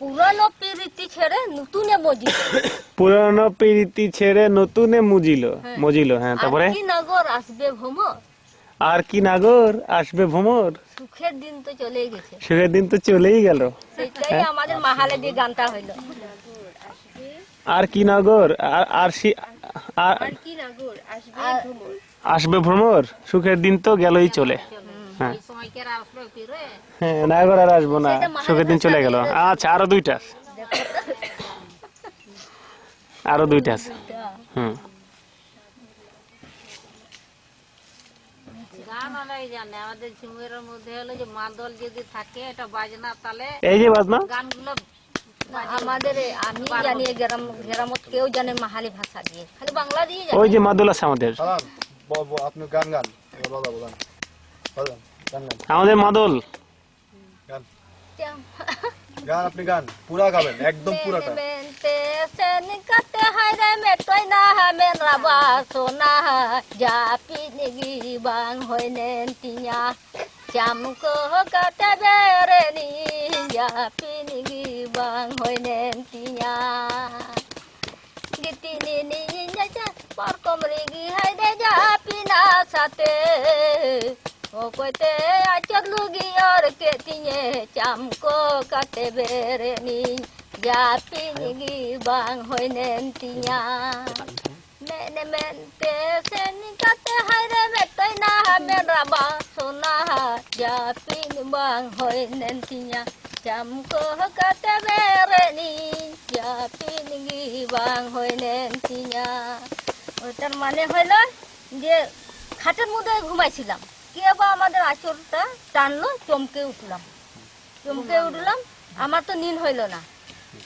পুরানো প্রীতি ছেড়ে নতুনে মজিল। পুরানো প্রীতি ছেড়ে নতুনে মজিল। হ্যাঁ, তারপরে কি নগর আসবে ভ্রমর। আর কি নাগর আসবে ভ্রমর। সুখের দিন তো চলেই গেছে। সুখের দিন তো চলেই গেল। সেটাই আমাদের মাহালে দিয়ে গানটা হইলো। আর কি নগর কি নগর আসবে ভ্রমর। আসবে ভ্রমর, সুখের দিন তো গেলই চলে। হ্যাঁ হ্যাঁ, নাগর আর আসবো না, সুখের দিন চলে গেল। আচ্ছা, আরো দুইটা আছে। হুম, গান অনেক জানে আমাদের ঝুমের মধ্যে হলো যে মাদল যদি থাকে এটা বাজনা তালে এই যে বাজনা গানগুলো আমাদের আমি জানি গ্রামত কেউ জানে মাহালি ভাষা দিয়ে, খালি বাংলা দিয়ে জানে। ওই যে মাদল আছে আমাদের, আপনি গান আমাদের মাদল গান আপনি গান পুরা গাবেন, একদম পুরাটা। কাতে হাইরে মেটই না মেন রাবা সোনা জাপি নিগি বাং হইনেন টিয়া চামকো কাতে বেরে নি জাপি নিগি বাং হইনেন টিয়া গিতি নি নি যা পর কমরি গি হাইরে জাপি না সাথে ও কইতে আচর লুগি আর কে তিনে চামকো কাতে বেরে নি জাপি নিগি বাং হইনেন টিয়া মেনে মেনতে সেন কাতে হাইরে মেটই না মেন রাবা সোনা জাপি বাং হইনেন টিয়া চামকো কাতে বেরে নি জাপি নিগি বাং হইনেন টিয়া। ওটার মানে হইল যে খাটের মধ্যে ঘুমাইছিলাম, কে বা আমাদের আঁচড়টা টানলো, চমকে উঠলাম। আমার তো নিন হইল না,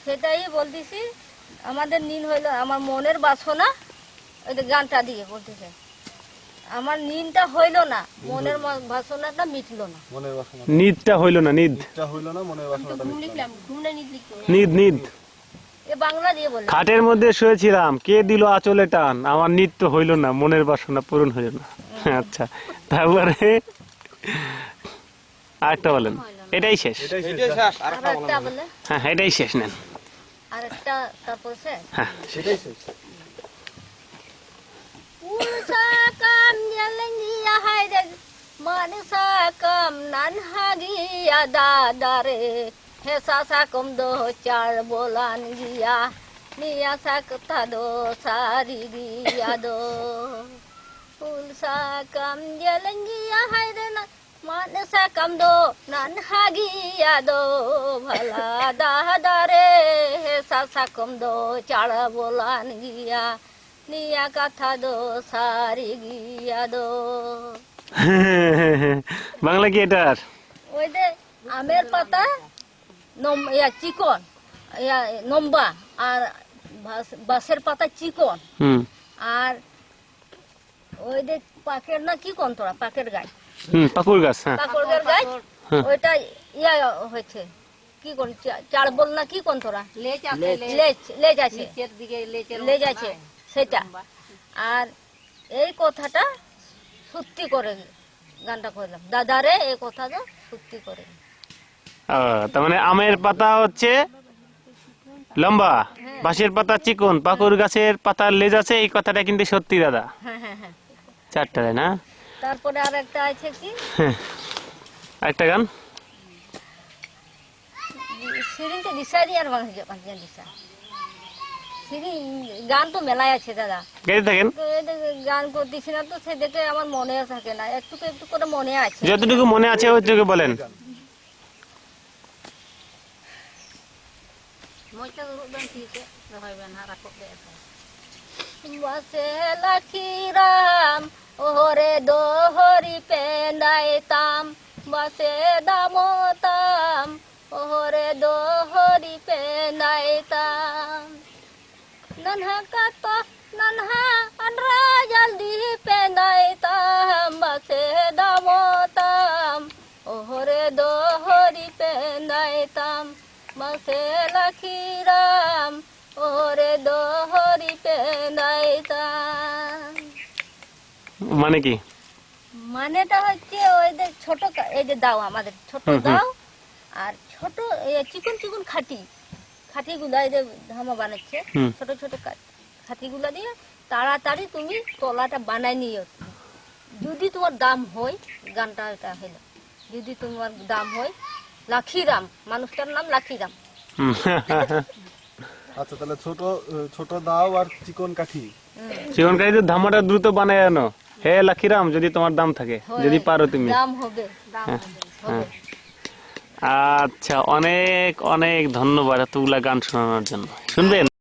সেটাই বলতেছি। আমাদের নিন হইল, আমার মনের বাসনা ওই যে গানটা দিয়ে বলতেছে আমার নিনটা হইল না, মনের বাসনাটা মিটলো না। নিদটা হইল না, নিদ এ বাংলা দিয়ে বলে খাটের মধ্যে শুয়েছিলাম, কে দিল আঁচলে টান, আমার নিদ তো হইল না, মনের বাসনা পূরণ হইল না। আচ্ছা, তারপরে আরেকটা বলেন। এটাই শেষ? আরেকটা বলে হ্যাঁ, এটাই শেষ। নেন আরেকটা, তারপর শেষ। হ্যাঁ, সেটাই শেষ। Ulsakam jalangiya haide manusakam nanhagiya dadare hesa sakum do char bolan giya niya sakta do sari giya do ulsakam jalangiya haide na manusakam do nanhagiya do bhala dadare hesa sakum do char bolan giya নিয়া কথা দো সারি গিয়া দো। বাংলা কি এটার? ওই যে আমের পাতা চিকন লম্বা, আর বাঁশের পাতা চিকন, আর ওই যে পাকের না কি কোন তোরা পাকের গাছ, পাকুর গাছ, পাকুরের গাছ, ওইটা হয়েছে কি কোন চার বল না কি কোন তোরা লেজ আছে, লেজ আছে সেটা। আর এই কথাটা সত্যি করে গানটা করলাম, দাদারে এই কথাটা সত্যি করে। তার মানে আমের পাতা হচ্ছে লম্বা, বাঁশের পাতা চিকন, পাকুর গাছের পাতার লেজ আছে, এই কথাটা কিন্তু সত্যি দাদা। হ্যাঁ হ্যাঁ হ্যাঁ, চারটা না? তারপরে আর একটা আছে কি আরেকটা গান সিরিংটা দিশারি আর দিশা গান তো মেলায় আছে দাদা, গাইতে থাকেন। গান করতেছি না তো, সে দেখে আমার মনে থাকে না, একটু একটু করে মনে আছে। যতটুকু মনে আছে ওইটুকু বলেন। বসে লক্ষীরাম ওরে দোহরি পেন্দাইতাম, বসে দামতাম ওরে দোহরি পেন্দাইতাম, नन्हा कातो नन्हा अनरा जल्दी पेंदाइताम, बसे दामोताम ओहरे दोहरी पेंदाइताम, बसे लखीराम ओहरे दोहरी पेंदाइताम। মানে কি? মানেটা হচ্ছে ওই যে ছোট, এই যে দাও আমাদের ছোট দাও আর ছোট চিকন চিকন খাটি, খাটিগুলা এই যে ধামা বানাচ্ছে হুম। ছোট ছোট খাটিগুলা দিয়ে তাড়াতাড়ি তুমি তলাটা বানাই নিও। যদি তোমার দাম হয়, গানটা এটা হলো, যদি তোমার দাম হয়, লাখিরাম, মানুষটার নাম লাখিরাম। হুম। আচ্ছা তাহলে ছোট ছোট দাও আর চিকন কাঠি। জীবনকারীদের ধামাটা দ্রুত বানায় আনো। হে লাখিরাম, যদি তোমার দাম থাকে, যদি পারো তুমি। দাম হবে, দাম হবে। আচ্ছা, অনেক অনেক ধন্যবাদ এতগুলা গান শোনানোর জন্য। শুনবেন?